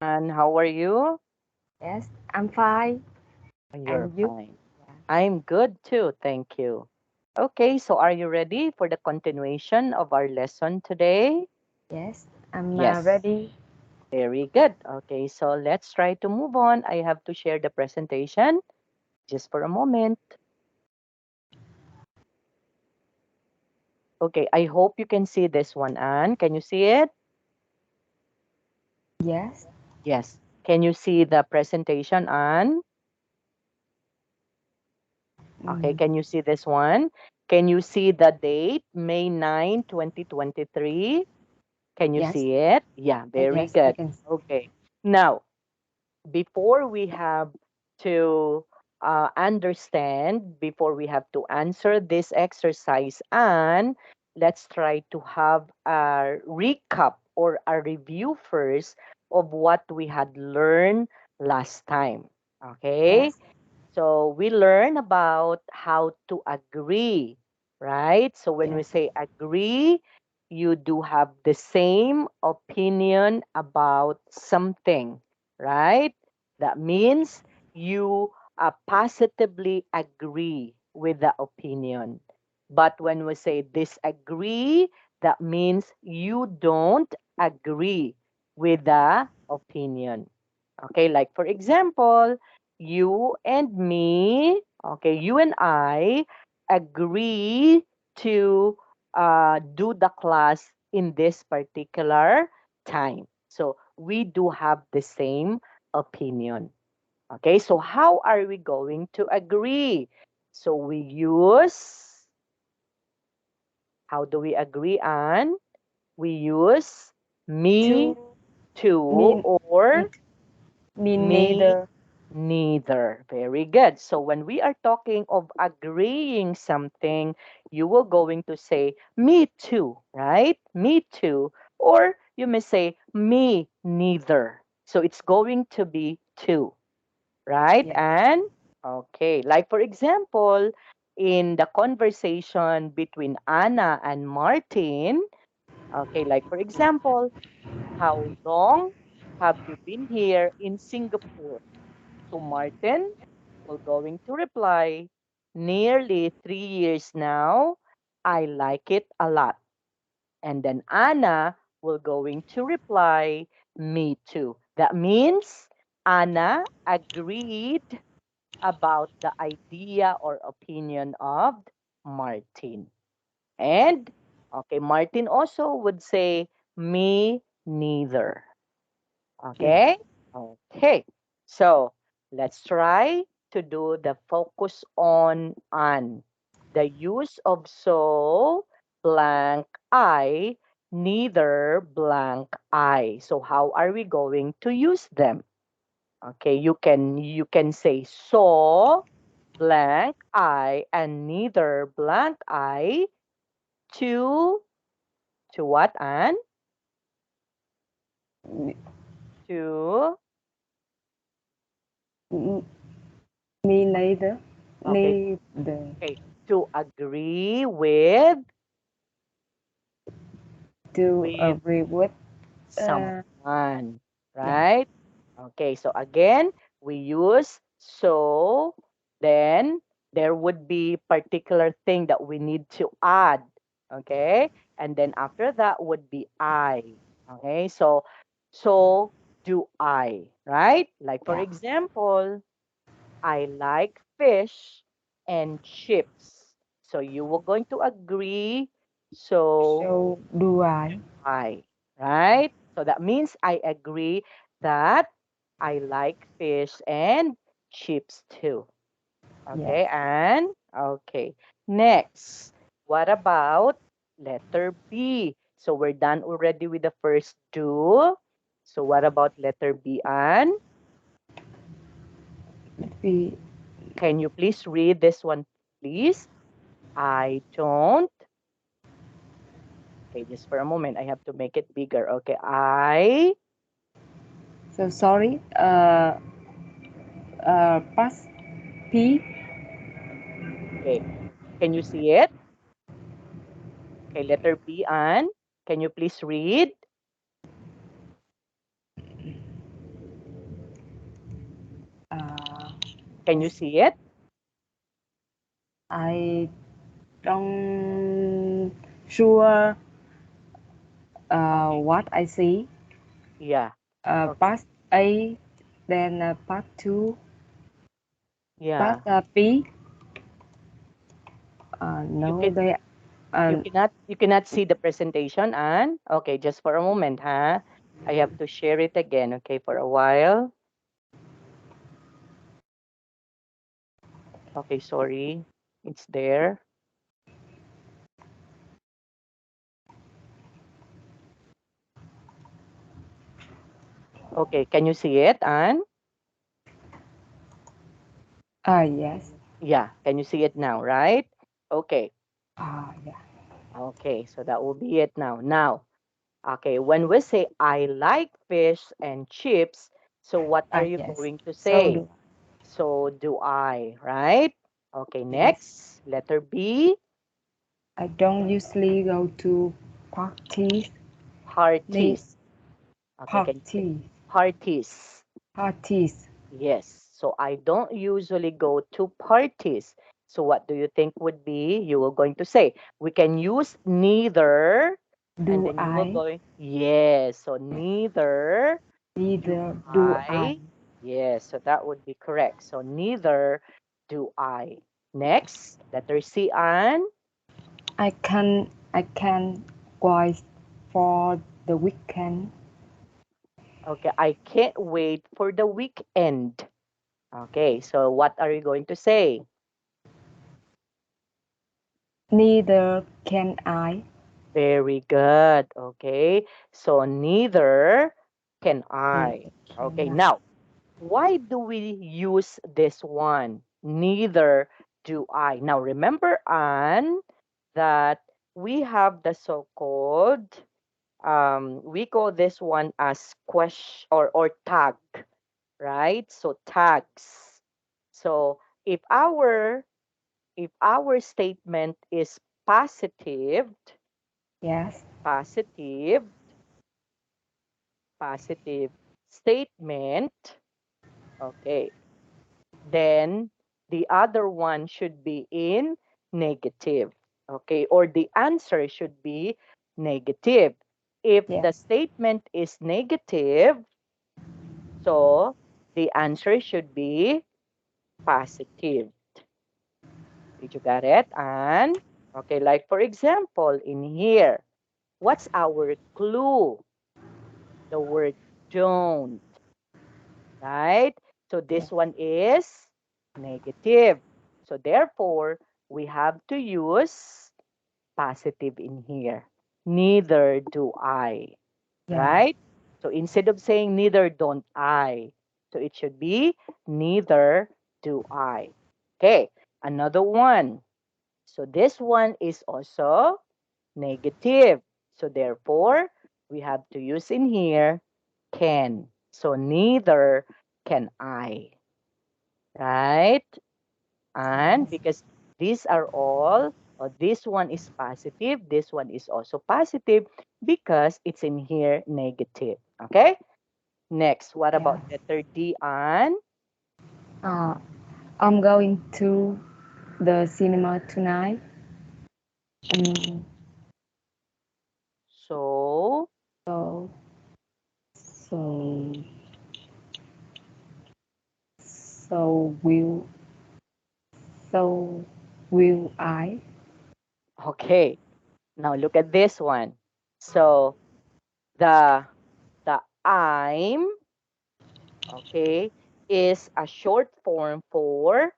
And how are you? Yes, I'm fine. You're And you? fine. I'm good too, thank you. Okay, so are you ready for the continuation of our lesson today? Yes, I'm Yes, ready. very good. Okay, so let's try to move on. I have to share the presentation just for a moment. Okay, I hope you can see this one, Anne. Can you see it? Yes. Yes. Can you see the presentation, Anne? Okay, Mm, can you see this one? Can you see the date, May 9, 2023? Can you yes. see it? Yeah, very Yes, I good. can. Okay. Now, before we have to understand, before we have to answer this exercise, and let's try to have a recap or a review first of what we had learned last time. Okay? Yes. So we learn about how to agree, right? So when we Yes. say agree, you do have the same opinion about something, right? That means you positively agree with the opinion. But when we say disagree, that means you don't agree with the opinion. Okay, like for example, you and me, okay, you and I agree to do the class in this particular time. So we do have the same opinion. Okay, so how are we going to agree? So we use, how do we agree on? We use me To too me, or me, me me neither. neither. Very good. So when we are talking of agreeing something, you will going to say me too, right? Me too. Or you may say me neither. So it's going to be two, right? Yes. And okay, like for example, in the conversation between Anna and Martin, okay, like for example, how long have you been here in Singapore? So Martin will going to reply, nearly 3 years now. I like it a lot. And then Anna will going to reply, me too. That means Anna agreed about the idea or opinion of Martin. And okay, Martin also would say, me neither. Yes. Okay? Okay. So let's try to do the focus on the use of so blank I, neither blank I. So how are we going to use them? Okay, you can say so blank I and neither blank I to what, and Me, to me me neither. okay, Neither. okay, to agree with To with agree with. Uh, someone, yes. right? Okay, so again, we use so, then there would be particular thing that we need to add, okay? And then after that would be I, okay? So do I, right? Like for Yeah. example, I like fish and chips. So you were going to agree, so So do I. I, right? So that means I agree that I like fish and chips too. Yes. Okay, and okay. Next, what about letter B? So we're done already with the first two. So what about letter B, Anne? We. Can you please read this one, please? I don't. Okay, just for a moment. I have to make it bigger. Okay, So sorry. Pass P. okay. Can you see it? Okay, letter B, Anne. Can you please read? Can you see it? I don't sure Okay. what I see. Yeah. Okay. Part A, then part 2, part Yeah. B. You No, can they uh, you cannot see the presentation, and okay, just for a moment, huh? I have to share it again, okay, for a while. Okay, sorry. It's there. Okay, can you see it, Anne? yes. Yeah, can you see it now, right? Okay. Yeah. Okay, so that will be it now. Now, okay, when we say I like fish and chips, so what are you Yes. going to So say? do So do I, right? Okay, yes. next, letter B, I don't usually go to parties. Ne- parties. Okay, can you say parties. parties? Parties. Yes. So I don't usually go to parties. So what do you think would be you were going to say? We can use neither, and Do then you will I? go, yes. So neither do Neither do I. I. Yes, so that would be correct. So neither do I. Next, letter C, Anne. I can wait for the weekend. Okay, I can't wait for the weekend. Okay, so what are you going to say? Neither can I. Very good. Okay. So neither can Neither I. can Okay. I. Now, why do we use this one? Neither do I. Now, remember, Anne, that we have the so-called, we call this one as question or tag, right? So tags. So if our statement is positive, Yes. positive, positive statement, okay, then the other one should be in negative, okay, or the answer should be negative. If the Yes. statement is negative, so the answer should be positive. Did you get it? And okay, like for example, in here, what's our clue? The word don't. Right? So Yes. this one is negative. So therefore, we have to use positive in here. Neither do I. Yeah. Right? So instead of saying neither don't I, so it should be neither do I. Okay, another one. So this one is also negative. So therefore, we have to use in here can. So neither can I, right? And Yes. because these are all, or this one is positive, this one is also positive because it's in here negative. Okay? Next, what Yeah. about letter D, Anne? Uh, I'm going to the cinema tonight. Um, So, so so so so will I? okay. Now look at this one. So the I'm, okay, is a short form for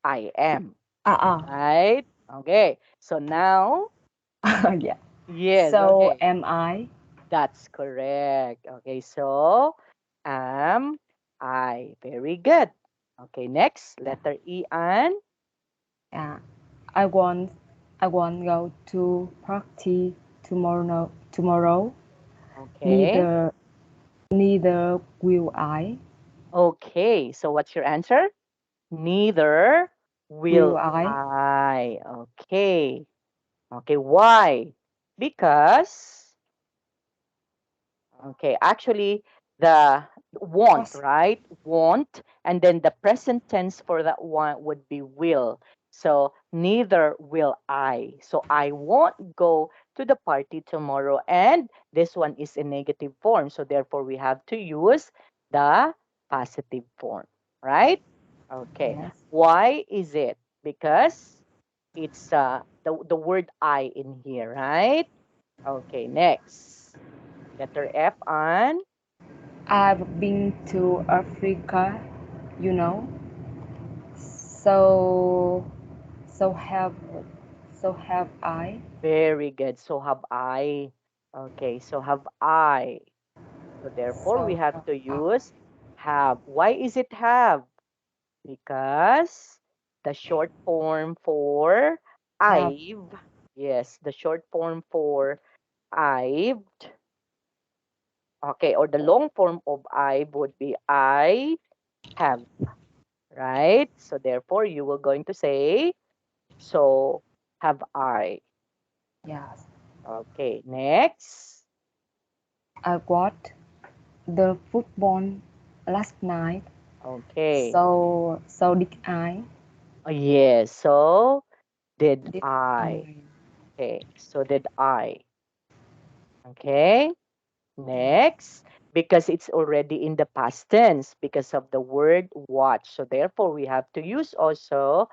I am, Ah right? Okay. So now, yeah. yes, So okay. am I? That's correct. Okay, so am I. Very good. Okay, next, letter E, and Yeah. I want I want go to party tomorrow. Tomorrow. okay. Neither will I. Okay, so what's your answer? Neither Will will I? I. Okay. Okay, why? Because, okay, actually, the Want, Was right? Want. And then the present tense for that one would be will. So neither will I. So I won't go to the party tomorrow. And this one is in negative form. So therefore we have to use the positive form, right? Okay. yes. Why is it? Because it's the word I in here, right? Okay, next. Letter F on. I've been to Africa, you know. So so have so have I. Very good. So have I. Okay, so have I. So therefore, we So have have to I. use have. Why is it have? Because the short form for Have I've, yes, the short form for I've, okay, or the long form of I would be I have, right? So therefore, you were going to say, so have I. yes. Okay, next. I watched the football last night. Okay. So did I. Yes. So did Did I. I. Okay. So did I. Okay. Next. Because it's already in the past tense because of the word watch. So therefore, we have to use also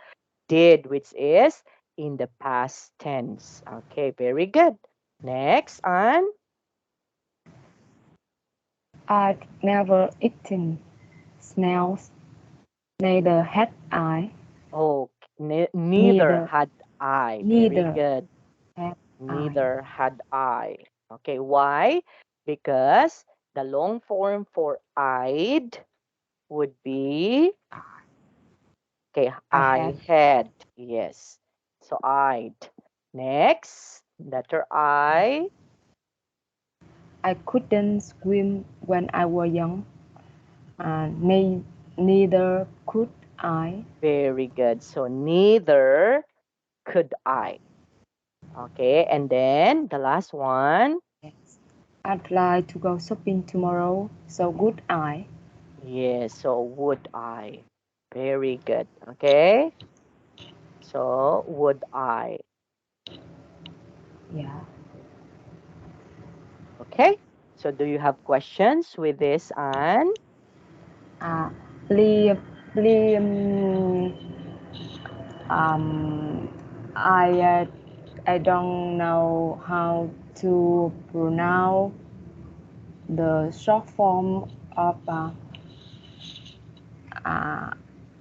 did, which is in the past tense. Okay. Very good. Next on. I'd never eaten snails, neither had I. Oh, neither Neither had I. Very neither good. had I. Neither had I. Okay, why? Because the long form for I'd would be, okay, I had. I had. Yes. So I'd. Next, letter I. I couldn't swim when I was young, and neither could I. Very good. So neither could I. Okay, and then the last one. Yes. I'd like to go shopping tomorrow, so would I. Yes, so would I. Very good. Okay, so would I. Yeah. Okay. So do you have questions with this, Anne? Uh, Liam, Liam, um, I, uh, I don't know how to pronounce the short form of uh,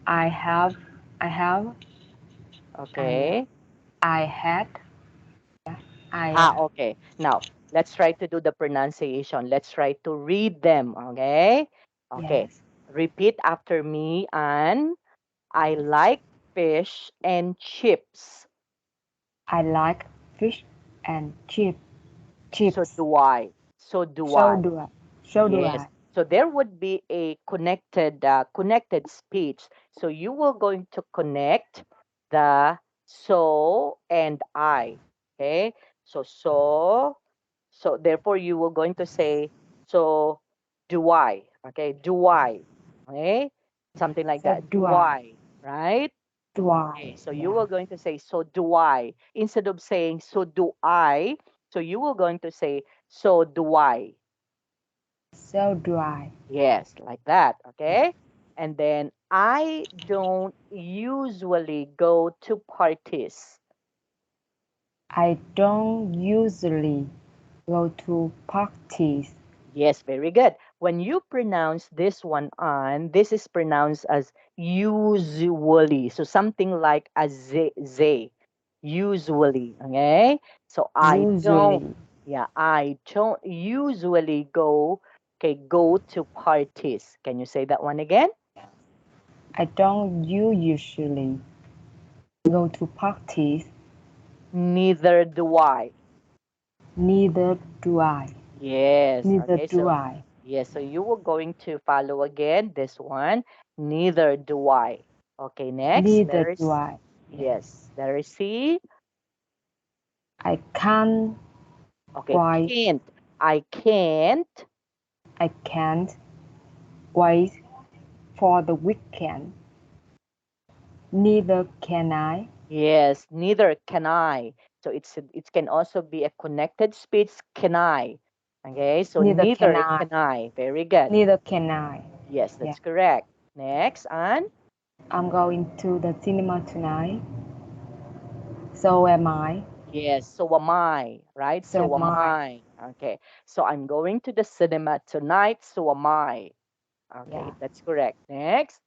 I have, I have, and Okay. I had. I Okay. Now, let's try to do the pronunciation. Let's try to read them. Okay. Okay. yes, Repeat after me, Anne. I like fish and chips. I like fish and So chips. do I. So do So I. do I. So do Yes. I. So there would be a connected speech. So you were going to connect the so and I. Okay. So therefore you were going to say so do I. Okay. Do I. Okay. Something like So that. do Do I. I. Right. Do Okay. I. So you Yeah. were going to say so do I instead of saying so do I. So you were going to say so do I. So do I. Yes, like that. Okay. And then I don't usually go to parties. I don't usually go to parties. Yes, very good. When you pronounce this one on, this is pronounced as usually. So something like a z. Usually. Okay. So I don't, Usually. yeah, I don't usually go to parties. Can you say that one again? I don't usually go to parties. Neither do I. Neither do I. Yes. Neither Okay. do So, I. yes. So you were going to follow again this one. Neither do I. Okay. Next, Neither letter do C. I. Yes. Yes. Letter C. I can't Okay. quite. Can't. I can't I can't wait for the weekend. Neither can I. Yes, neither can I. So it can also be a connected speech, can I? Okay, so Neither can neither I. can I. Very good. Neither can I. Yes, Yeah. that's correct. Next, and I'm going to the cinema tonight. So am I. yes, so am I, right? So So am am I. I. Okay, so I'm going to the cinema tonight, so am I. Yeah. Okay, that's correct. Next,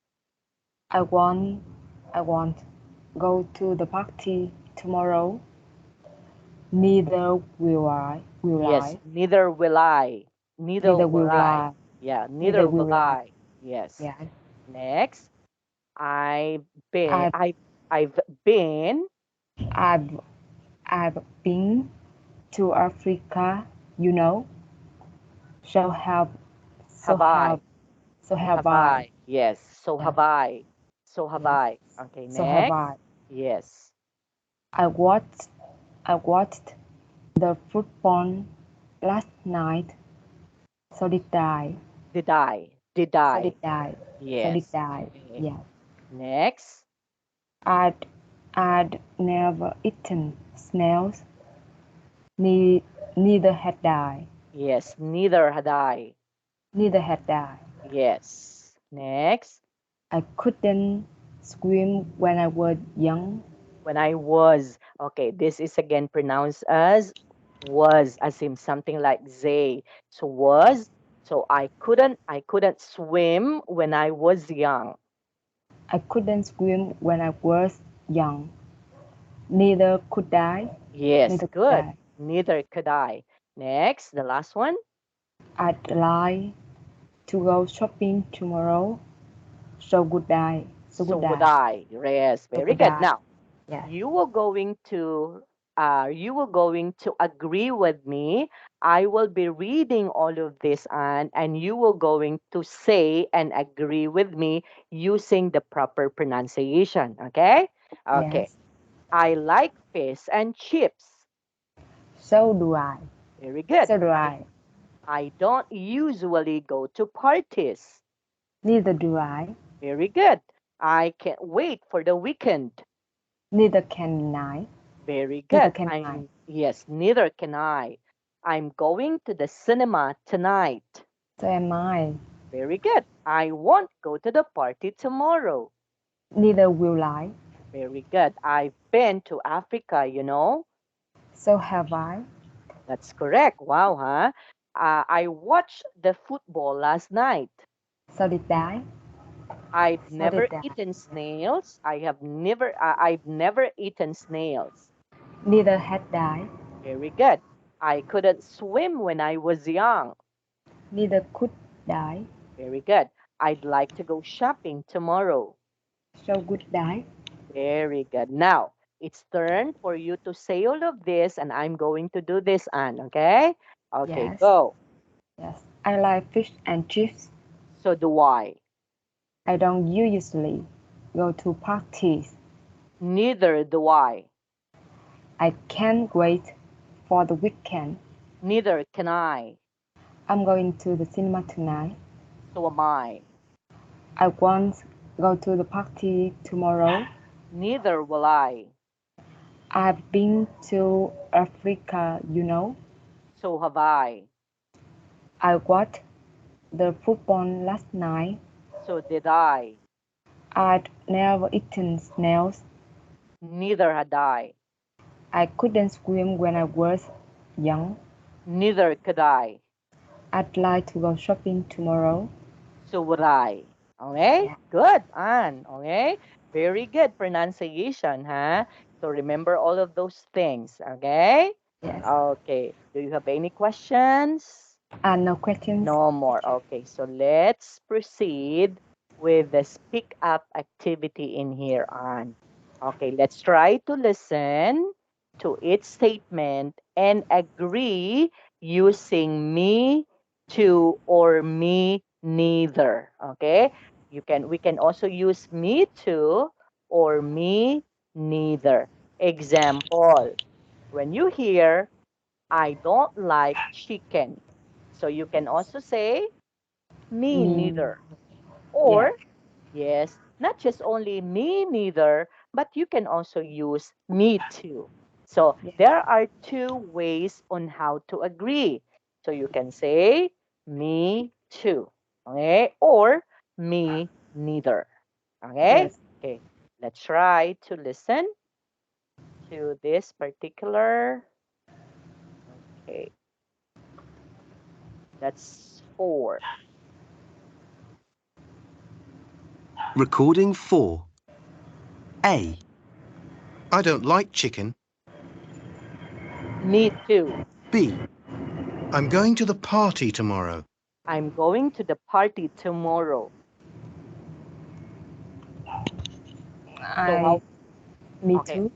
I want. I want. Go to the party tomorrow. Neither will I. Will yes, I? neither will I. Neither Neither will will I. I. Yeah, Neither neither will will I. I. Yes. Yeah. Next, I've been, I've I, I've been, I've I've been to Africa. You know. So have. So have have. I, So have have I. I. Yes, so Yeah. have I. So have Yes. I. Okay, So have next. I. Yes. I watched. I watched the football last night. So did I. Did I? Did So did I? I. So did Yes. I. Okay. Yeah. Next. I'd I'd never eaten snails. Ne- Neither had I. Yes, neither had I. Neither had I. Yes. Next. I couldn't swim when I was young. When I was. Okay, this is again pronounced as was, as in something like they. So was. So I couldn't swim when I was young. I couldn't swim when I was young. Neither could I. Yes, Neither could good. I. Neither could I. Next, the last one. I'd like to go shopping tomorrow. So would I. So So would would I. I. Yes, So very would good. I. Now, Yes. you will going to agree with me. I will be reading all of this and you will going to say and agree with me using the proper pronunciation. Okay? Okay. Yes. I like fish and chips. So do I. Very good. So do I. I don't usually go to parties. Neither do I. Very good. I can't wait for the weekend. Neither can I. Very Neither good. can I. Yes, neither can I. I'm going to the cinema tonight. So am I. Very good. I won't go to the party tomorrow. Neither will I. Very good. I've been to Africa. So have I. That's correct. Wow, huh? I watched the football last night. So did I. I've So did never I. eaten snails. I've never eaten snails. Neither had I. Very good. I couldn't swim when I was young. Neither could I. Very good. I'd like to go shopping tomorrow. So good I. Very good. Now, it's turn for you to say all of this, and I'm going to do this, Anne, okay? Okay, Yes. go. Yes. I like fish and chips. So do I. I don't usually go to parties. Neither do I. I can't wait for the weekend. Neither can I. I'm going to the cinema tonight. So am I. I won't go to the party tomorrow. Neither will I. I've been to Africa, you know. So have I. I watched the football last night. So did I. I'd never eaten snails. Neither had I. I couldn't swim when I was young. Neither could I. I'd like to go shopping tomorrow. So would I. Okay? Yeah. Good, Anne. Okay? Very good pronunciation, huh? So remember all of those things. Okay? Yes. Okay. Do you have any questions? And no questions. No more. Okay. So let's proceed with the speak up activity in here on. Okay. Let's try to listen to each statement and agree using me, to, or me neither. Okay. We can also use me too or me neither. Example, when you hear I don't like chicken. So you can also say, me Me, neither. Or, Yes. yes, not just only me neither, but you can also use me too. So Yes. there are two ways on how to agree. So you can say me too, okay, or me neither, okay. Yes. Okay, let's try to listen to this particular. Okay, that's four. Recording 4. A. I don't like chicken. Me too. B. I'm going to the party tomorrow. I'm going to the party tomorrow. So I how? Me Okay, too.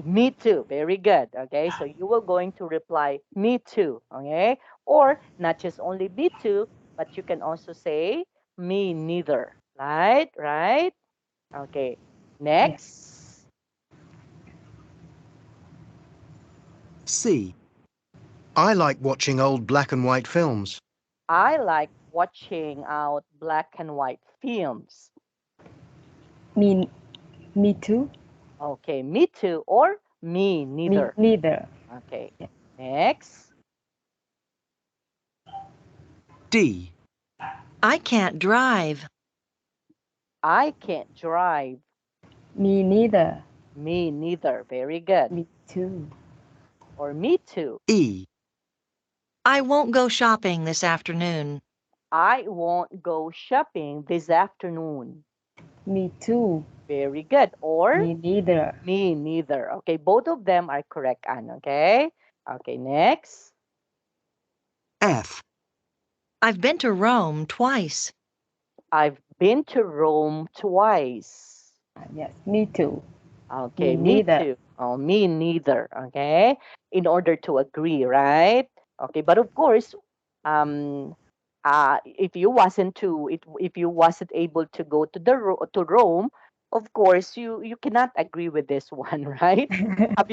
me too. Very good. Okay, so you will going to reply me too. Okay, or not just only me too, but you can also say me neither. Right, right. Okay, Yes. next. C. I like watching old black and white films. I like watching out black and white films. Me Me too. Okay, me too, or me Me neither. neither. Okay, Yes. next. D. I can't drive. I can't drive. Me neither. Me neither. Very good. Me too. Or me too. E. I won't go shopping this afternoon. I won't go shopping this afternoon. Me too. Very good. Or Me neither. me neither. Okay, both of them are correct, Anne. Okay. Okay, next. F. I've been to Rome twice. I've been to Rome twice. Yes. Me too. Okay, Me me neither. too. Oh, me neither. Okay, in order to agree, right? Okay, but of course, um, if you wasn't to, if you wasn't able to go to to Rome, of course you cannot agree with this one, right? Have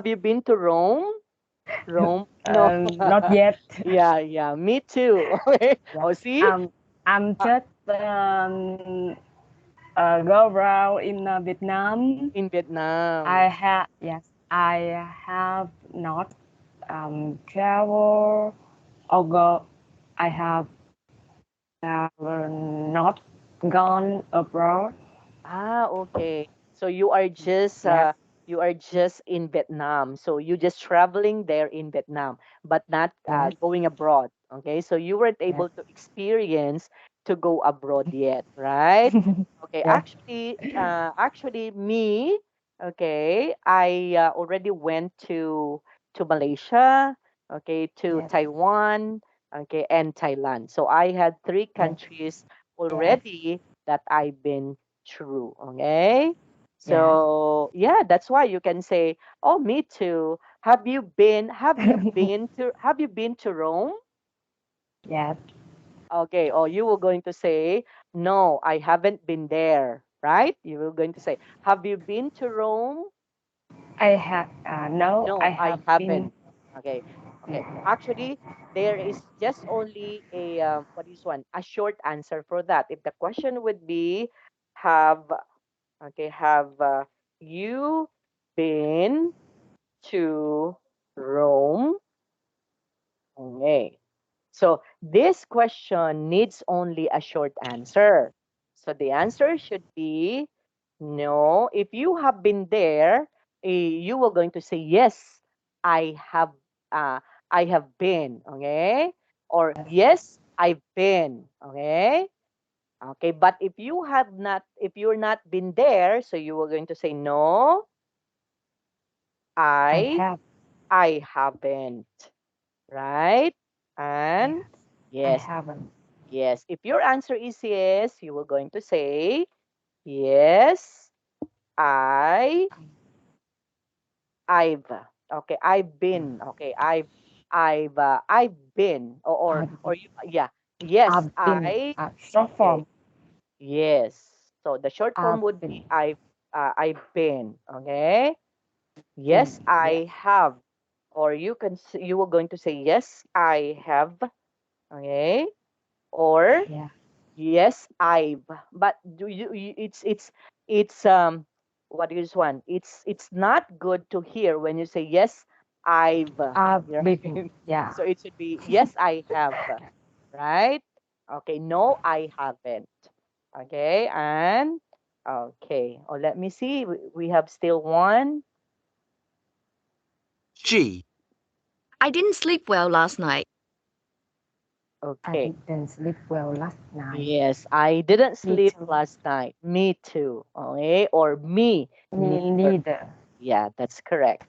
you been to Rome? Rome? No. Not yet. Yeah, yeah, me too. Okay. Yes. Oh, see? I'm Uh, just go around in Vietnam. in Vietnam. Yes, I have not travel or go. I have not gone abroad. Ah, okay. So Yes, you are just in Vietnam. So you just traveling there in Vietnam, but not yes, going abroad. Okay. So you weren't yes, able to experience to go abroad yet, right? Okay. yes, Actually, me, okay, I already went to Malaysia, okay, to yes, Taiwan, okay, and Thailand. So I had three yes, countries yes, already that I've been through. Okay. yes. So yeah, that's why you can say, "Oh, me too." Have you been to Rome? Yes, Okay. Oh, you were going to say, "No, I haven't been there." Right? You were going to say, "Have you been to Rome?" I have. No, I No, I have been. haven't. Okay. Okay. Yes, Actually, there is just only a what is one? A short answer for that. If the question would be, have okay, have you been to Rome? Okay. So this question needs only a short answer. So the answer should be no. If you have been there, you were going to say yes, I have uh, I have been, okay? Or yes, yes, I've been, okay? Okay, but if you're not been there, so you were going to say no, I I have. I haven't, right? Yes, And I yes, haven't. yes. If your answer is yes, you were going to say yes, I I've okay, I've been okay, I've been or I've, you yeah, yes, I've been. Short okay, form. yes. So the short form I've would been. be I've been, okay? Been. Yes, Yes. I have. Or you were going to say yes, I have. Okay? Or Yeah. Yes, I've. But do it's what is one? It's not good to hear when you say yes, I've. Been, Right? yeah. So it should be yes, I have. Right? Okay. No, I haven't. Okay. And okay. Oh, let me see. We have still one. G. I didn't sleep well last night. I Okay. didn't sleep well last night. Yes, I didn't Me sleep too. last night. Me too. Okay. Or me Me neither. neither. Yeah, that's correct.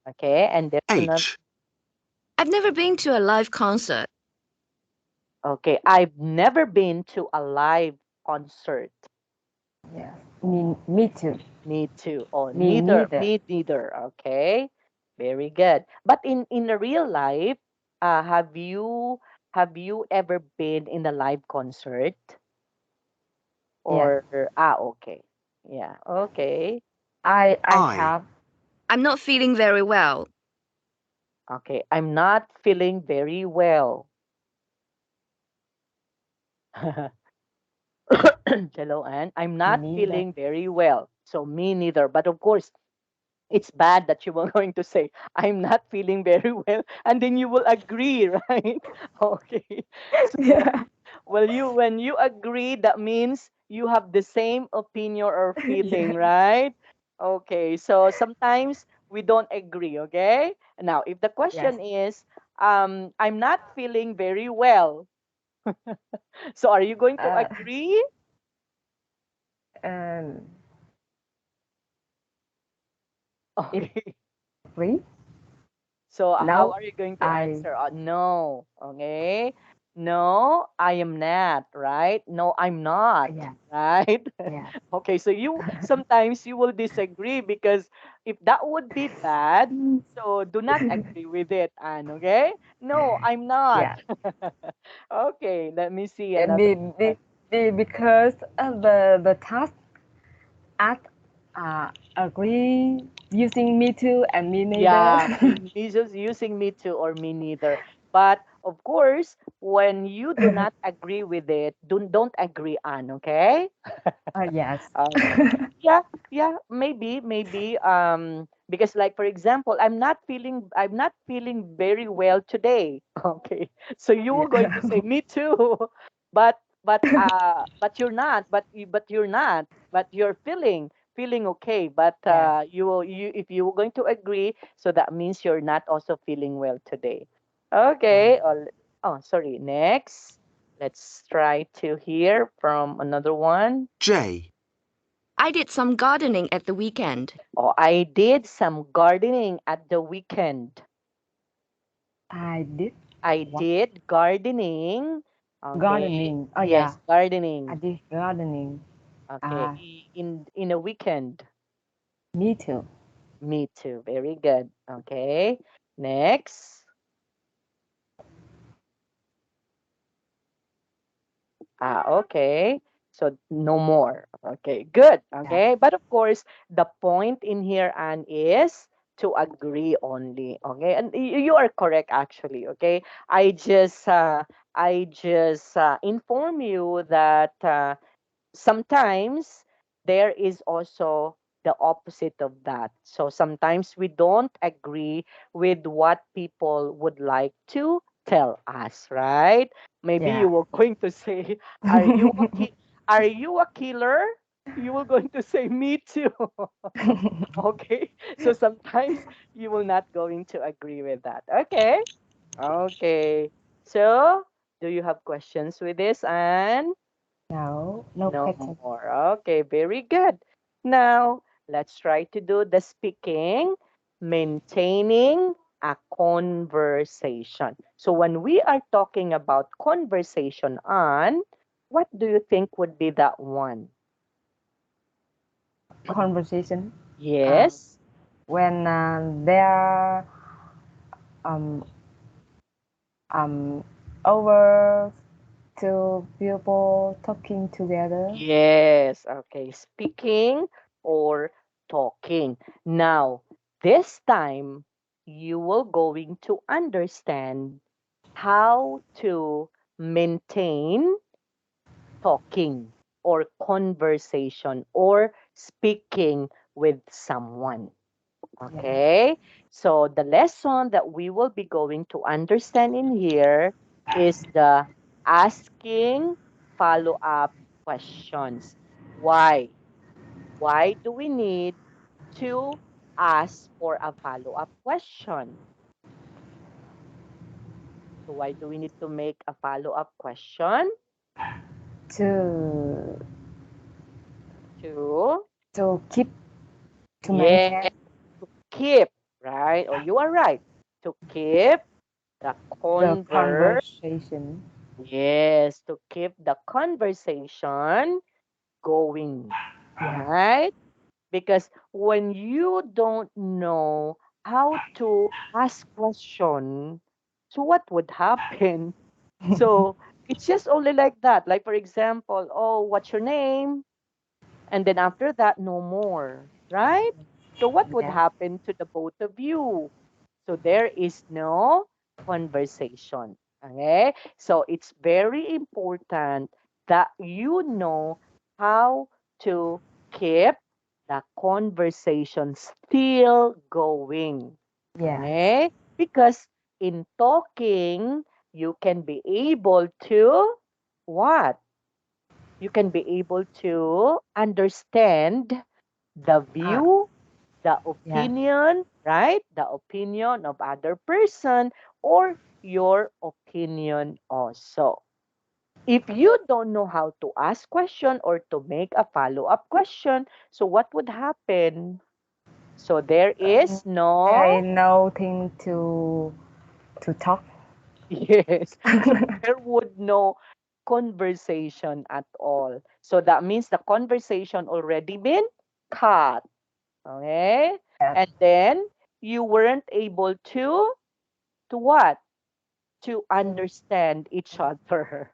Okay. And there's another. H. I've never been to a live concert. Okay. I've never been to a live concert. Yes. Me too. Me too. Oh, Me neither. neither. Me neither. Okay. Very good. But in the real life, have you ever been in a live concert? Yes. Or okay. Yeah. Okay. I I. have. I'm not feeling very well. Okay. I'm not feeling very well. Hello, Anne. I'm Me not neither. feeling very well. So me neither. But of course, it's bad that you were going to say, I'm not feeling very well, and then you will agree, right? Okay. So Yeah. when you agree, that means you have the same opinion or feeling, Yeah. right? Okay. So sometimes we don't agree, okay? Now, if the Yes. question is, I'm not feeling very well, so are you going to Uh, agree? um, if Okay. free, So how no, are you going to I answer? No. Okay. No, I am not, right? No, I'm not, yeah right? yeah Okay, so you sometimes you will disagree because if that would be bad, so do not agree with it, Anne, okay? No, I'm not. yeah. Okay, let me see And another one. because the task at agree using me too and me neither. Yeah, me just using me too or me neither. But of course, when you do not agree with it, don't agree on, okay? Yes. Okay. Yeah, yeah, maybe because like for example, I'm not feeling very well today. Okay. So you were going Yeah. to say me too. But you're not, but you're not, but you're feeling okay, but Yes. you if you were going to agree, so that means you're not also feeling well today. Yeah. Okay. Oh, sorry. Next. Let's try to hear from another one. J. I did some gardening at the weekend. Oh, I did some gardening at the weekend. I did I what did gardening. Okay. gardening. Oh yeah, Yes, I gardening. did gardening. Okay. Uh, In a weekend. me too. Me too. Very good. Okay. Next. Okay. So no more. Okay, good. Yeah. Okay. But of course, the point in here, Anne, is to agree only. Okay. And you are correct actually. Okay. I just inform you that sometimes there is also the opposite of that. So sometimes we don't agree with what people would like to tell us, right? Maybe Yeah. you were going to say, "Are you are you a killer?" You were going to say, "Me too." Okay. So sometimes you will not going to agree with that. Okay. Okay. So do you have questions with this, Anne? No, no No question. more. Okay, very good. Now, let's try to do the speaking, maintaining a conversation. So, when we are talking about conversation on, what do you think would be that one? Conversation. Uh, Yes. when there um um over two people talking together. Yes. Okay. Speaking or talking. Now, this time, you will going to understand how to maintain talking or conversation or speaking with someone. Yeah. Okay, so the lesson that we will be going to understand in here is the asking follow up questions. Why? Why do we need to ask for a follow up question? So, why do we need to make a follow up question? To To, keep, to yeah, maintain to keep, right? Or you are right, to keep the the converse. conversation. Yes, to keep the conversation going, Yeah. right? Because when you don't know how to ask question, so what would happen? So it's just only like that. Like for example, oh, what's your name? And then after that, no more, right? So what would Yeah. happen to the both of you? So there is no conversation. Okay? So it's very important that you know how to keep the conversation still going. Yeah. Okay? Because in talking, you can be able to what? You can be able to understand the Uh, view, the yeah. opinion, right? The opinion of other person or your opinion also. If you don't know how to ask question or to make a follow-up question, so what would happen? So there is There is no, nothing to talk. yes. So there would no conversation at all. So that means the conversation already been cut. Okay? Yeah. And then you weren't able to what? To To, understand each other,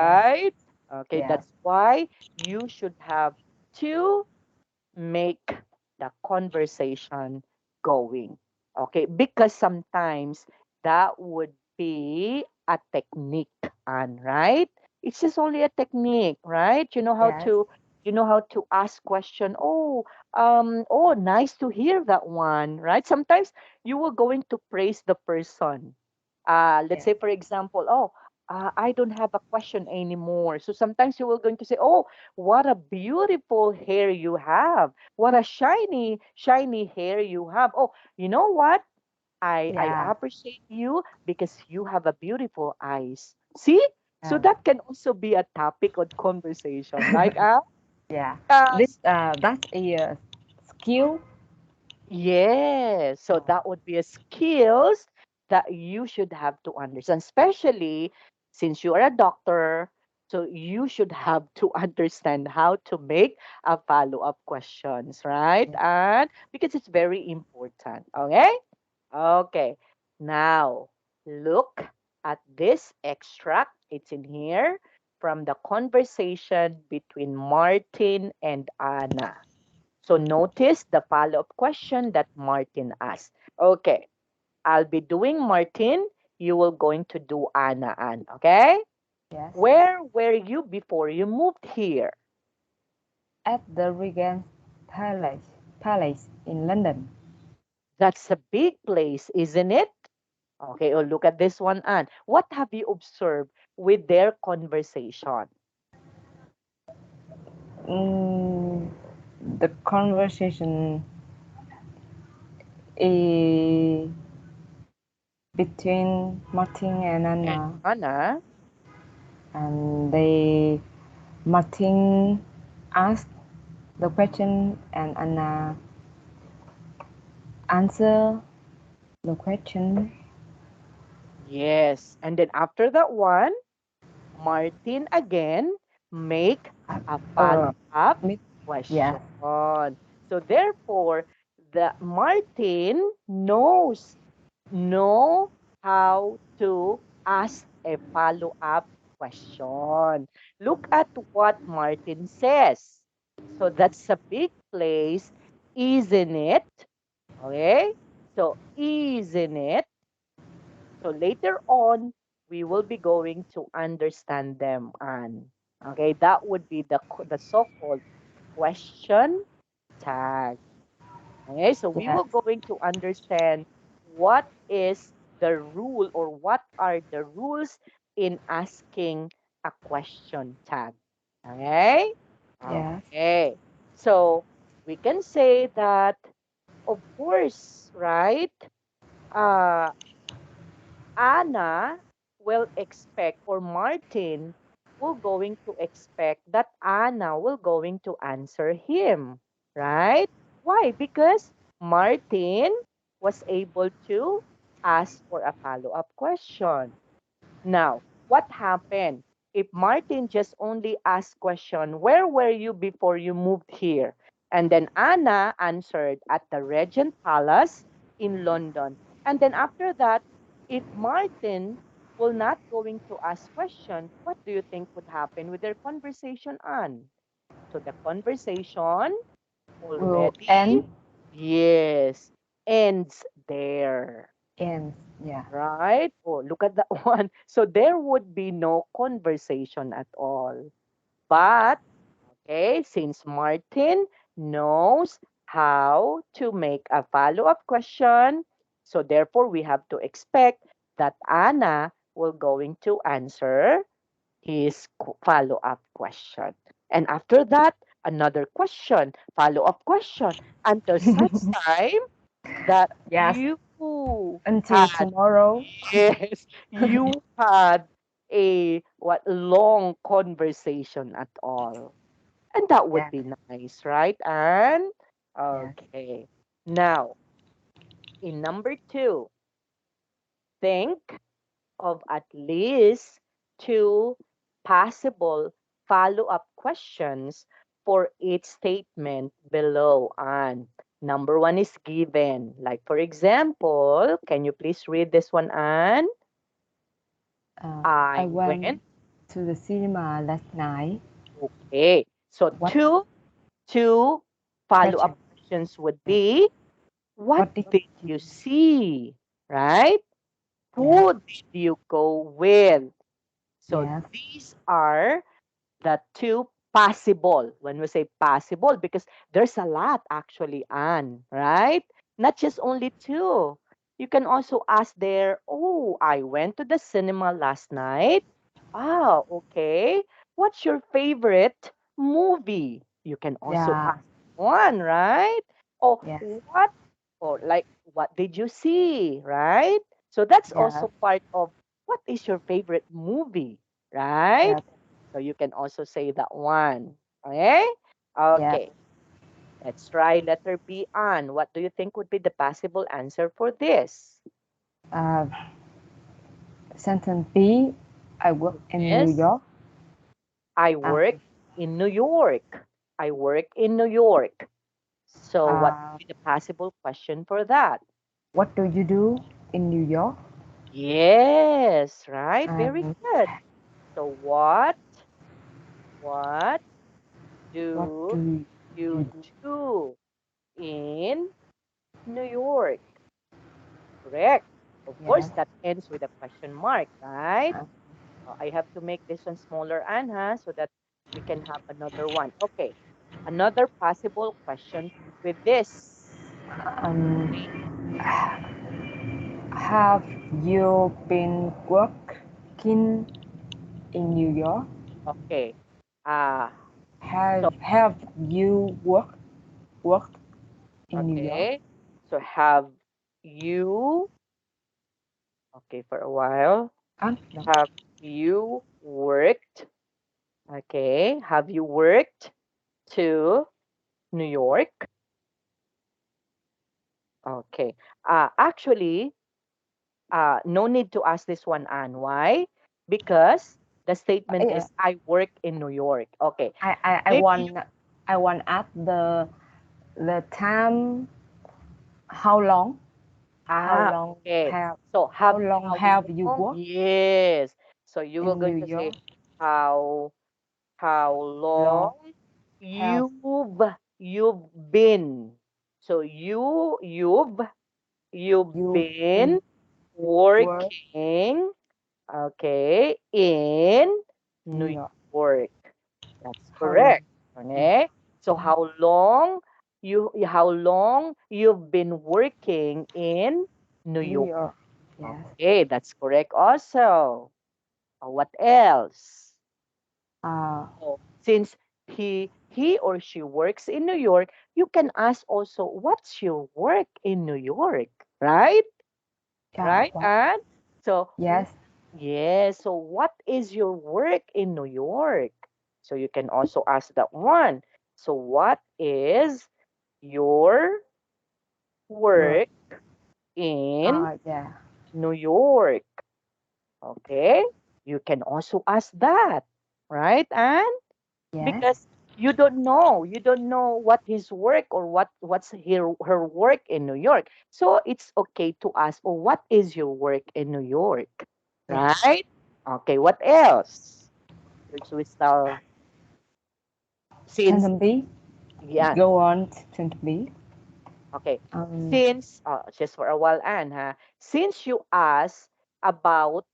yeah. right? Okay, Yeah. that's why you should have to make the conversation going. Okay, because sometimes that would be a technique, and right? It's just only a technique, right? Yes. You know how to ask question. Oh, oh, nice to hear that one, right? Sometimes you were going to praise the person. Let's Yeah. say, for example, oh, I don't have a question anymore. So sometimes you were going to say, oh, what a beautiful hair you have. What a shiny hair you have. Oh, you know what? I Yeah. appreciate you because you have a beautiful eyes. See? So Yeah. that can also be a topic of conversation. Like, Yeah. uh This that's a skill. yes. So Oh, that would be a skills that you should have to understand, especially since you are a doctor. So you should have to understand how to make a follow-up questions, right? yeah. And because it's very important. Okay? Okay. Now, look at this extract. It's in here from the conversation between Martin and Anna. So notice the follow-up question that Martin asked. Okay, I'll be doing Martin. You will going to do Anna, Ann. Okay? Yes. Where were you before you moved here? At the Regent Palace in London. That's a big place, isn't it? Okay, oh, look at this one, Ann. What have you observed with their conversation? Mm, the conversation is between Martin and And Anna, Anna, and they Martin asked the question and Anna answer the question. yes. And then after that one, Martin again make a Uh, follow-up meet, question. yeah, So therefore, the Martin know how to ask a follow-up question. Look at what Martin says. So that's a big place, isn't it? Okay? So isn't it? So later on, we will be going to understand them, Anne. Okay, that would be the so-called question tag. Okay, so we Yes. will going to understand what is the rule or what are the rules in asking a question tag. Okay? Yes. Okay. So we can say that, of course, right? Uh, Anna will expect, or Martin will going to expect that Anna will going to answer him, right? Why? Because Martin was able to ask for a follow-up question. Now, what happened? If Martin just only asked question, where were you before you moved here? And then Anna answered at the Regent Palace in London. And then after that, if Martin will not going to ask question, what do you think would happen with their conversation on? So the conversation Will already, end. yes, ends there. Ends. Yeah. Right? Oh, look at that one. So there would be no conversation at all. But, okay, since Martin knows how to make a follow-up question, so therefore we have to expect that Anna will going to answer his follow-up question. And after that, another question, follow-up question, until such time that Yes. you Until had, tomorrow. yes, you had a what long conversation at all. And that would Yeah. be nice, right? And Yes. okay. Now, in number two, think of at least two possible follow-up questions for each statement below. And number one is given. Like, for example, can you please read this one, Anne? I I went went. to the cinema last night. Okay. So What two follow-up question? questions would be, what What did did you? you see? Right? Yes. Who did you go with? So Yes. these are the two possible. When we say possible, because there's a lot actually, Anne, right? Not just only two. You can also ask there, oh, I went to the cinema last night. Ah, okay. What's your favorite movie? You can also Yeah. ask one, right? Oh, Yes. what? Or like, what did you see, right? So that's Yes. also part of what is your favorite movie, right? Yes. So you can also say that one. Okay? Yes. Okay. Let's try letter B on. What do you think would be the possible answer for this? Uh, Sentence B. I work in New Yes. York. I Um, work in New York. I work in New York. So what uh, would be the possible question for that? what do you do in New York? Yes, right? Very And good. So what what do do you you do? do in New York? Correct. Of course, Yes. that ends with a question mark, right? Uh, I have to make this one smaller, Anna, so that we can have another one. Okay. Another possible question with this. Um, have you been working in New York? Okay. Uh, so, Have you worked in New York? okay. So have you, okay, for a while, No. have you worked? Okay. Have you worked to New York? Okay. Actually, no need to ask this one, Anne. Why? Because the statement I, is, I work in New York. Okay. I, I, I Maybe want I want ask the time. How long? How long okay. have So how long how have you long? worked Yes. So you will in New going to say York? how how Long long have you've been. So you've you been been work working, okay, in New New York? York. That's How long? correct. Okay. So how long you've been working in New New York? York. Yes. Okay, that's correct also. What else? Uh, So since he or she works in New York, you can ask also, what's your work in New York? Right? yeah. Right? What? And so Yes. yes, so what is your work in New York? So you can also ask that one. So what is your Work. work in Yeah. New York? Okay? You can also ask that, right? And Yes. because you don't know what his work or what's her work in New York. So it's okay to ask, oh, what is your work in New York? Yeah. Right? Okay, what else? Which we start since Sentence B. yeah, Go on. Sentence B. okay. Um. Since just for a while, Anne, since you asked about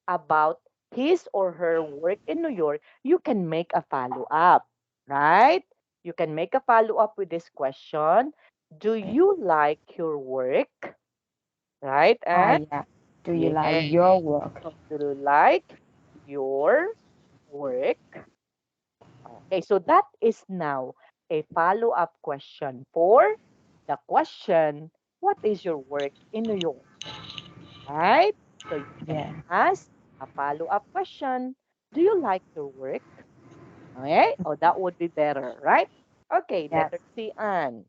about his or her work in New York, you can make a follow up, right? You can make a follow up with this question. Do you like your work? Right? And Yeah. Do you like yeah, your work? so do you like your work? Okay, so that is now a follow up question for the question, what is your work in New York? Right? So you can Yeah. ask a follow up question. Do you like your work? Okay. Oh, that would be better, right? Okay, Yes. letter C, Anne.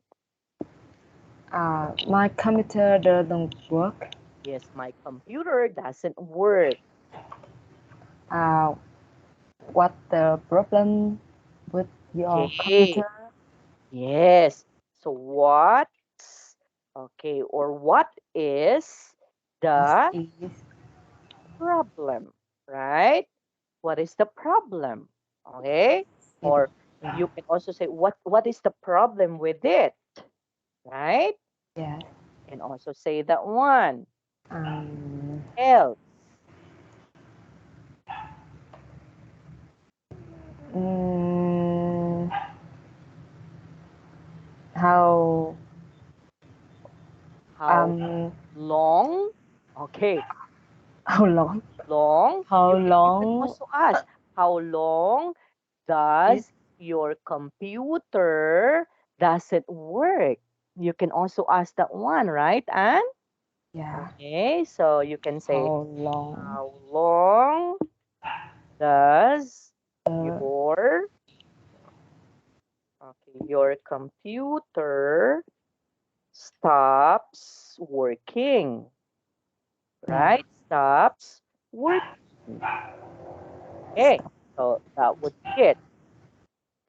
My computer doesn't work. Yes, my computer doesn't work. Uh, what the problem with your Okay. computer? Yes. So okay, or what is What the is problem, right? What is the problem? Okay? it? Or Yeah. you can also say what is the problem with it, right? Yes. You can also say that one. Um. Else. mm, how How um long? Okay, how long? long. How You can long also ask how long it? does your computer doesn't work? You can also ask that one, right? And Yeah. okay, so you can say How long how long does uh, your your computer stops working, yeah. right? Stops working. Okay, so that would be it.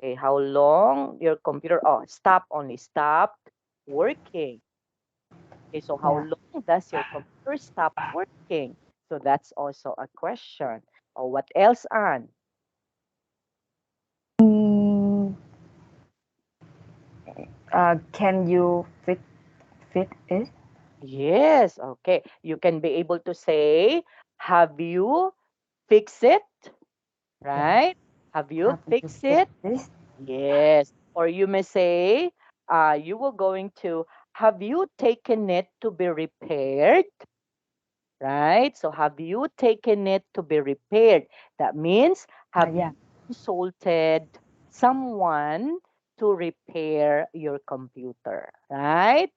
Okay, how long your computer, oh, stop only, stopped working. Okay, so how Yeah. long does your computer stop working? So that's also a question. Or what else, Anne? Mm, can you fit it? Yes, okay. You can be able to say, have you fixed it? Yeah. Right? Have you Have you fixed fit it? this? Yes. Or you may say, you were going to, have you taken it to be repaired? Right? So have you taken it to be repaired? That means, have you Yeah. consulted someone to repair your computer? Right?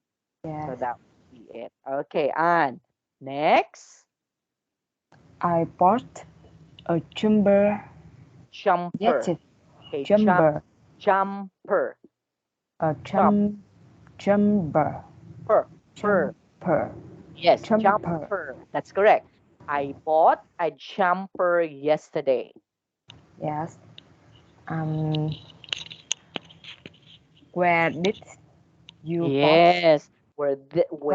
So Yes. that would be it. Okay, and next, I bought a jumper jumper. yesterday. Okay, Jumper. jumper. A Jump, jumper. per, per. Jumper. Yes, Jumper. jumper. That's correct. I bought a jumper yesterday. Yes. Um. Where did you bought? Yes. Where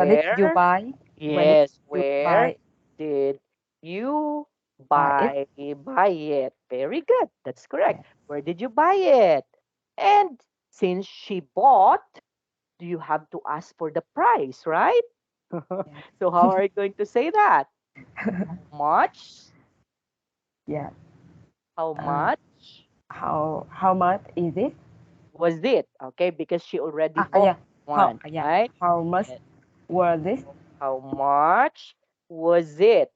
did you Where? buy? Where did Yes, you where buy did you it? buy it? Very good. That's Yeah. correct. Where did you buy it? And since she bought, do you have to ask for the price, right? Yeah. So how are you going to say that? Much? Yeah. How Uh, much? How much is it? Was it? Okay, because she already Yeah. bought one, right? How much Yes. was this? How much was it?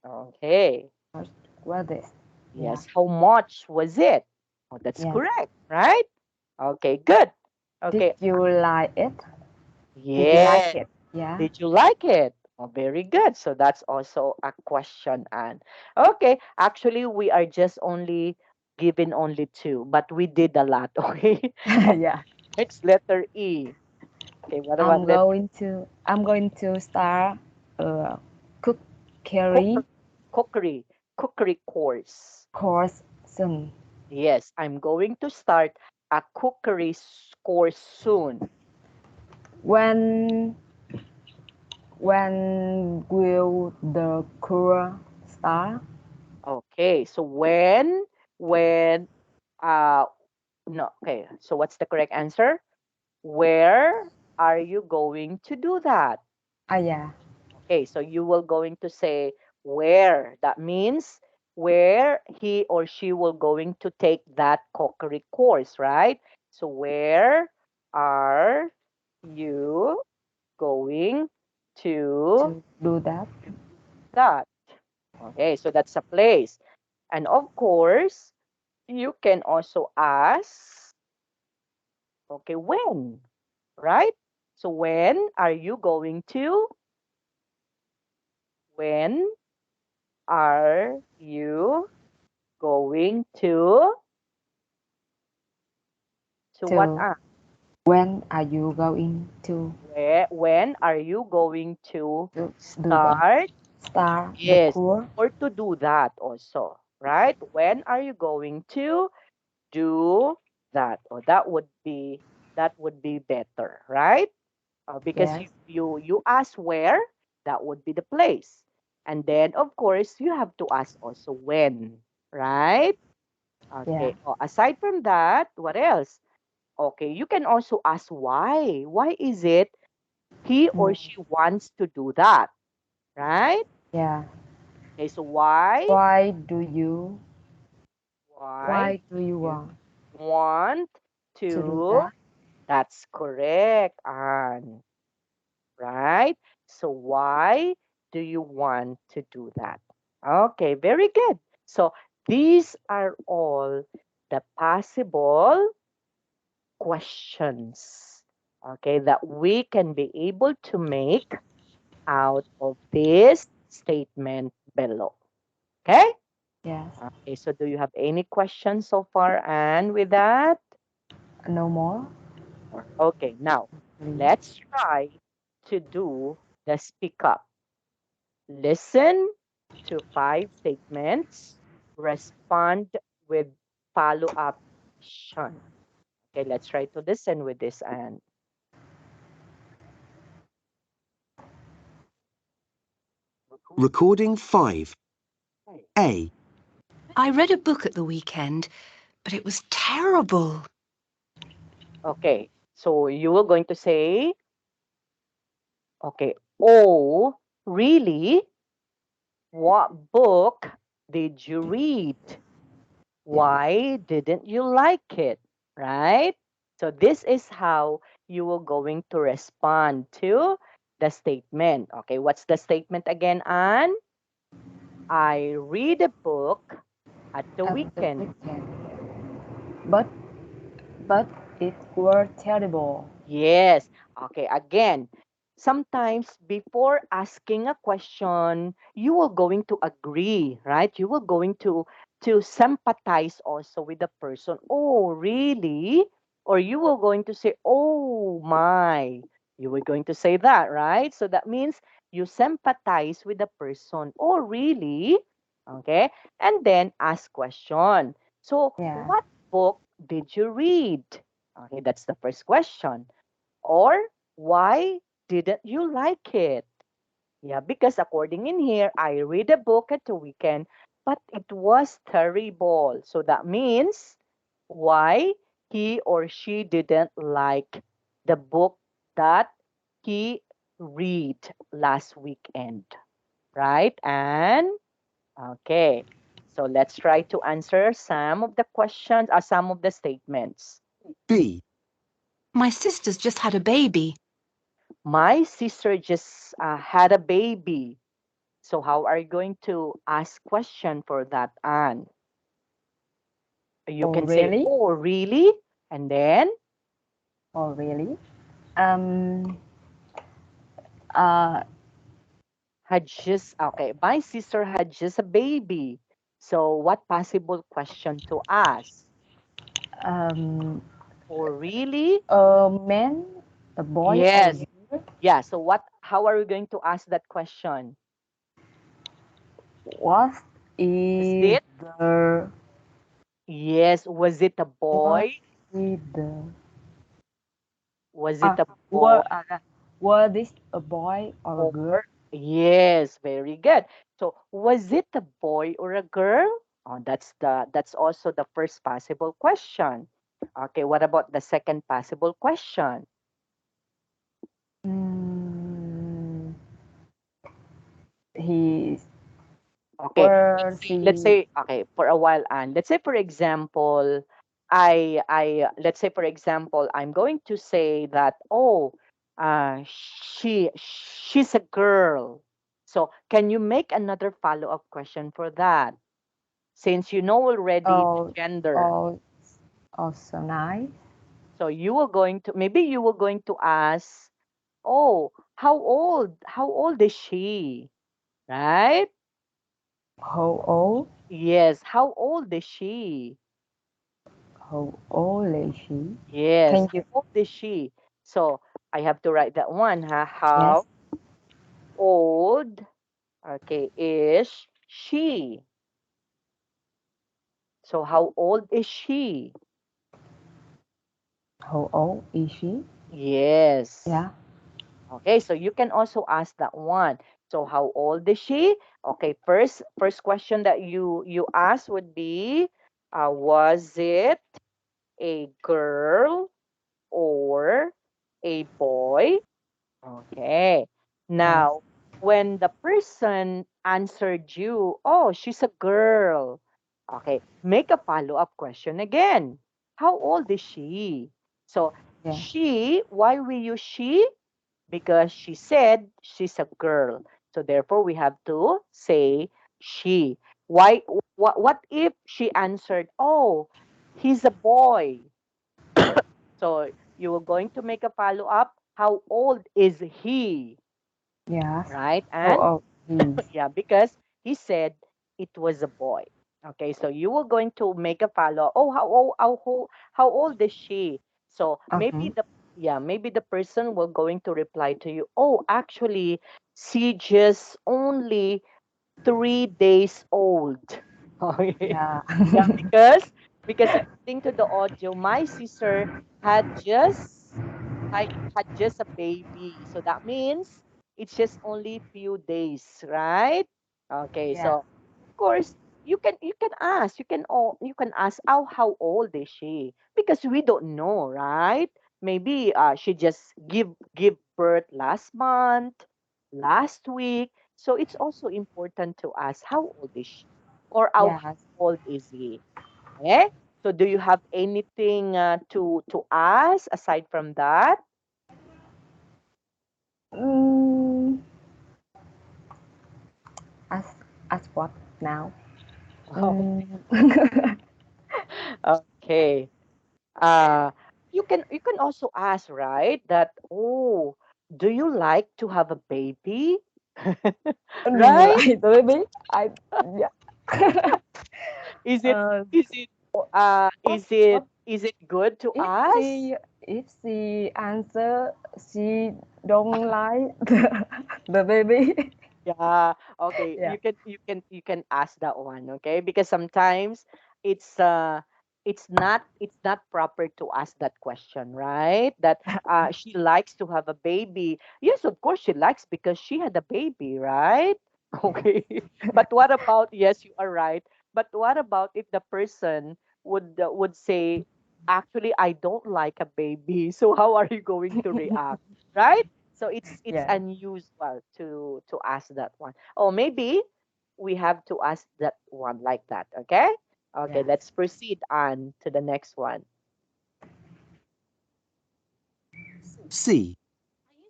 Okay. Much was this? Yeah. Yes. How much was it? Oh, that's Yes. correct, right? Okay, good. Did Okay. you like it? Did you like Yeah. it? Yeah. Did you like it? Oh, very good. So that's also a question, Anne. Okay. Actually, we are just only given only two, but we did a lot. Okay. Yeah. It's letter E. Okay. What about letter I'm going to start a cook cooker, curry cookery course? course soon. Yes, I'm going to start a course soon. When will the course start? Okay, so when, uh, no, okay, so what's the correct answer? Where are you going to do that? Yeah. Okay, so you will going to say where. That means where he or she will going to take that cookery course, right? So where are you going to To do that. that? Okay, so that's a place. And of course, you can also ask, okay, when, right? So when are you going to? When are you going to what? To when are you going When are you going to to do that? start? Start the Yes, course. or to do that also, right? When are you going to do that? Or that would be better, right? Because Yes. you ask where, that would be the place. And then of course you have to ask also when, right? Yeah. Okay. Oh, aside from that, what else? Okay, you can also ask why. Why is it he or Mm, she wants to do that, right? yeah. Okay, so why? Why do you Why why do you you want want to do to? that? That's correct, Anne. Right? So why do you want to do that? Okay, very good. So these are all the possible questions, okay, that we can be able to make out of this statement below. Okay? Yes. Okay, so do you have any questions so far? And with that, No more. okay, now Please. let's try to do the speak up. Listen to five statements, respond with follow up question. Okay, let's try to listen with this and Recording 5. A. I read a book at the weekend, but it was terrible. okay. So you were going to say, okay, oh, really? What book did you read? Why didn't you like it? Right? So this is how you are going to respond to the statement. Okay, what's the statement again, Anne? I read a book at the At the weekend. weekend. But but it were terrible. Yes. Okay, again, sometimes before asking a question, you will going to agree, right? You will going to sympathize also with the person. Oh, really? Or you will going to say, "Oh my." You were going to say that, right? So that means you sympathize with the person. Oh, really? Okay? And then ask question. So, Yeah. what book did you read? Okay, that's the first question. Or why didn't you like it? Yeah, because according in here, I read a book at the weekend, but it was terrible. So that means why he or she didn't like the book that he read last weekend, right? And okay. So let's try to answer some of the questions, some of the statements. B. My sister's just had a baby. My sister just had a baby. So how are you going to ask question for that, Anne? You Oh, can say, really? "Oh, really?" And then Oh, really? Um, uh, had just okay. My sister had just a baby. So what possible question to ask? um, Oh, really? a man, a boy, or Yes. girl? Yeah. So what? How are we going to ask that question? What Was is it? the Yes. Was it a what boy? is the Was it ah a boy were were this a boy or a girl? or yes? Very good. So was it a boy or a girl? Oh, that's also the first possible question. Okay. What about the second possible question? Mm, he Okay, were let's she say okay for a while, and let's say for example, let's say for example, I'm going to say that oh, she's a girl. So can you make another follow-up question for that? Since you know already the oh gender, oh oh so nice. so you were going to maybe you were going to ask, oh, How old is she? Right? How old? Yes. How old is she? How old is she? Yes. Thank How you. old is she? So I have to write that one, huh? Yes. How old, okay, is she? So how old is she? How old is she? Yes. Yeah. Okay, so you can also ask that one. So how old is she? Okay, first question that you ask would be, was it a girl or a boy? Okay. Yes. Now, when the person answered you, oh, she's a girl. Okay. Make a follow-up question again. How old is she? So, Yeah. why we use she? Because she said she's a girl. So, therefore, we have to say she. Why? What if she answered, oh, he's a boy? So, you were going to make a follow-up. How old is he? Yes. Right? How And old is yeah, because he said it was a boy. Okay, so you were going to make a follow. Oh, how old is she? So uh-huh. maybe the person will going to reply to you. Oh, actually, she just only 3 days old. Okay. Yeah. Yeah, because according to the audio, my sister had just had just a baby. So that means it's just only few days, right? Okay, Yeah. so of course you can ask how old is she? Because we don't know, right? Maybe she just give birth last month, last week. So it's also important to ask how old is she or how Yes. old is he? Eh? So do you have anything to ask aside from that? Mm, as as what now? Mm. Okay. Uh, you can also ask, right? That oh, do you like to have a baby? Right? Like baby, I yeah. Is it uh, is it what what is it good to if ask? she answer she don't like the baby? Yeah. Okay. Yeah. You can ask that one. Okay, because sometimes it's uh it's not proper to ask that question, right? That she likes to have a baby. Yes, of course she likes because she had a baby, right? Okay. But what about yes, you are right. But what about if the person would say, actually, I don't like a baby. So how are you going to react, right? So it's Yeah. unusual to ask that one. Or maybe we have to ask that one like that. Okay? Okay, Yes. let's proceed on to the next one. C.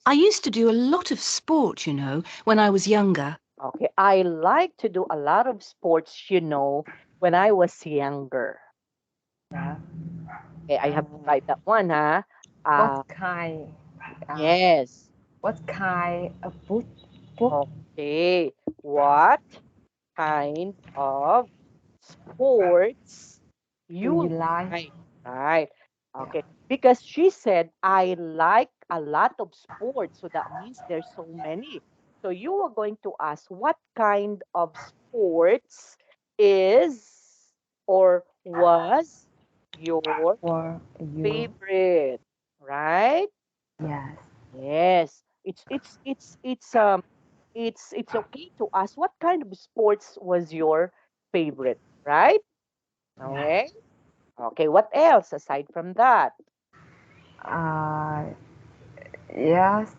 I used to do a lot of sport, you know, when I was younger. Okay, I like to do a lot of sports, when I was younger. Yeah. Okay, I have to write that one, huh? What kind? Uh, Yes. what kind of book Okay. What kind of sports do you you like? like? Right. Yeah. Okay. Because she said, I like a lot of sports. So that means there's so many. So you are going to ask, what kind of sports is or was your For you? favorite? Right? Yes. Yes. It's okay to ask what kind of sports was your favorite, right? Yeah. Okay. Okay, what else aside from that? Uh, yes.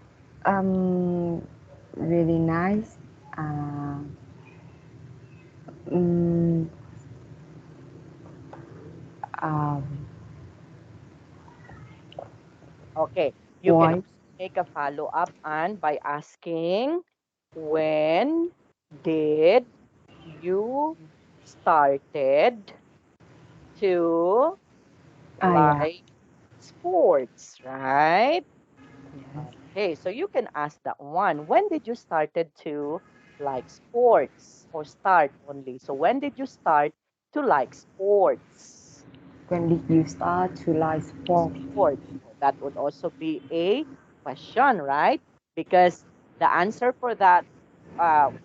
Really nice. Uh, mm, um, Okay, you can why? also make a follow-up and by asking when did you started to Yeah. like sports, right? Yes. Okay, so you can ask that one. When did you started to like sports or start only? So when did you start to like sports? When did you start to like sport? Sports. So that would also be a question, right? Because the answer for that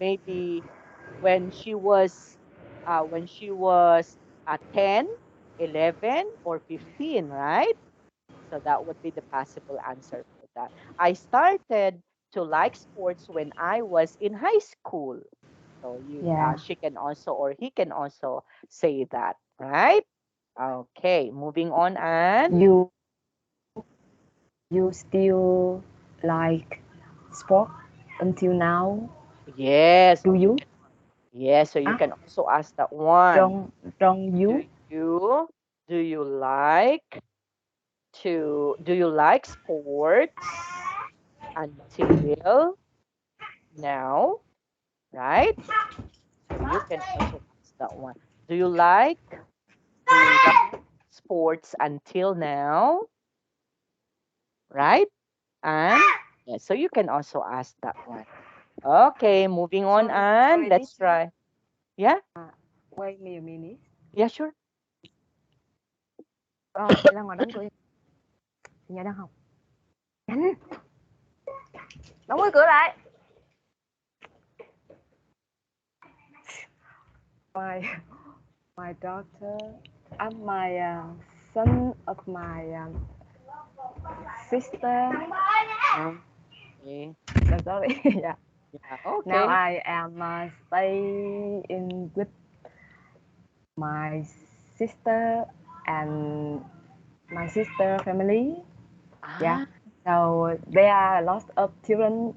maybe when she was when she was 10, 11, or 15, right? So that would be the possible answer for that. I started to like sports when I was in high school. So Yeah. she can also or he can also say that, right? Okay, moving on and You you still like sport until now? yes, Do you you? can, yes, so you Ah, can also ask that one. don't Do you? you do you like do you like sports until now, right? So you can also ask that one. Do you like do you like sports until now? Right? And yeah, so you can also ask that one. Okay, moving on and Sorry, let's teacher. try. Yeah, Wait me a minute. yeah, sure. Chị ra ngoài đóng cửa. Nhà đang học. Nhanh, đóng cái cửa lại. My my daughter, my son of my sister. Okay. So sorry. Yeah. Yeah, Now okay. I am stay in with my sister and my sister family. Yeah. Ah, So there are lots of children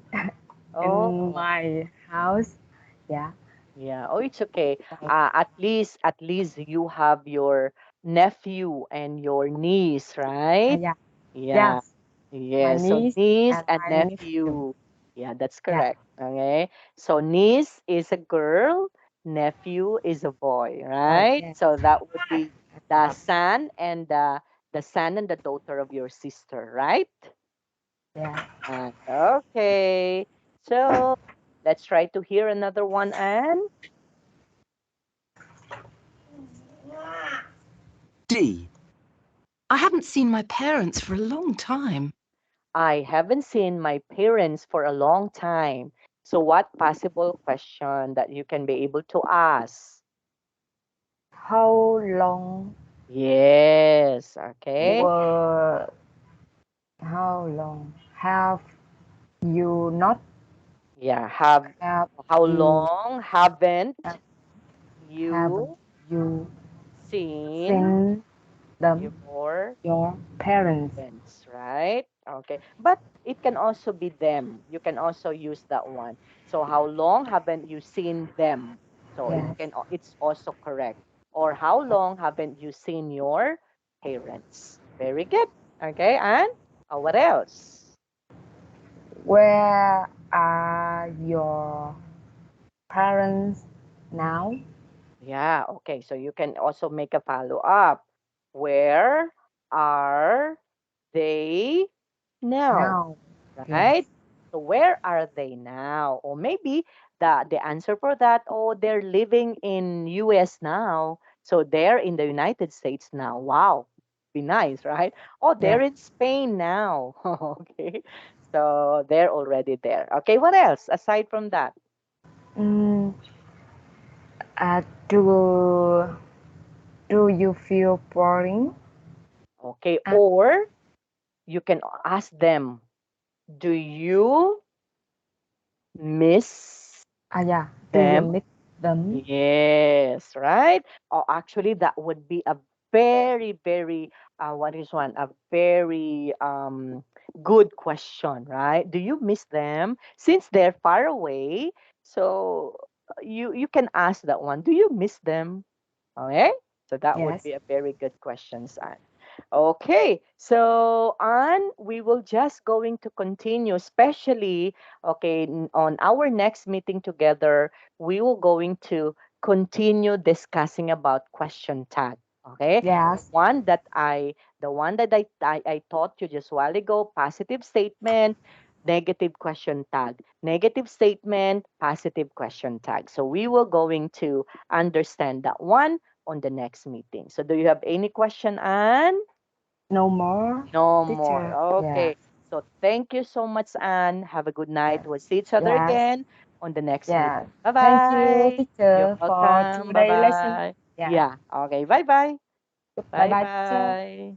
in oh, my house. Yeah. yeah. Oh, it's okay. So, At least you have your nephew and your niece, right? yeah. Yeah. Yes. My Yes. So niece niece and and my nephew. nephew. Yeah, that's Yeah. correct. Okay. So niece is a girl, nephew is a boy, Oh right? yeah. So that would be the son and the daughter of your sister, right? Yeah. Okay. So let's try to hear another one, Anne. D. I haven't seen my parents for a long time. I haven't seen my parents for a long time. So what possible question that you can be able to ask? How long Yes, okay. were how long have you not Yeah, have how you long haven't have, have you you seen seen them your your parents? parents, right? Okay. But it can also be them. You can also use that one. So how long haven't you seen them? So Yes. it's also correct. Or how long haven't you seen your parents? Very good. Okay, and what else? Where are your parents now? Yeah, okay. So you can also make a follow up. Where are they now? Now. Right? Yes. So where are they now? Or maybe the answer for that, oh, they're living in US now. So they're in the United States now. Wow. Be nice, right? Oh, they're Yeah. in Spain now. Okay. So they're already there. Okay, what else aside from that? Mm, do you feel boring? Okay, Uh, or you can ask them, do you miss yeah. Do you them? miss them? Yes, right? Oh, actually, that would be a very, very, what is one? A very good question, right? Do you miss them? Since they're far away, so you can ask that one. Do you miss them? Okay, so that would Yes. be a very good question, San. Okay, so on we will just going to continue, especially okay on our next meeting together. We will going to continue discussing about question tag. Okay, Yes. the one that I taught you just a while ago, positive statement, negative question tag, negative statement, positive question tag. So we will going to understand that one on the next meeting. So do you have any question, Anne? No more, No more. teacher. Okay. Yes. So thank you so much, Anne. Have a good night. Yes. We'll see each other Yes. again on the next Yes. meeting. Thank you, Bye-bye. You're teacher, for welcome. today lesson. Bye-bye. Yeah. Yeah. Okay. Bye-bye. Bye bye, teacher. Bye-bye.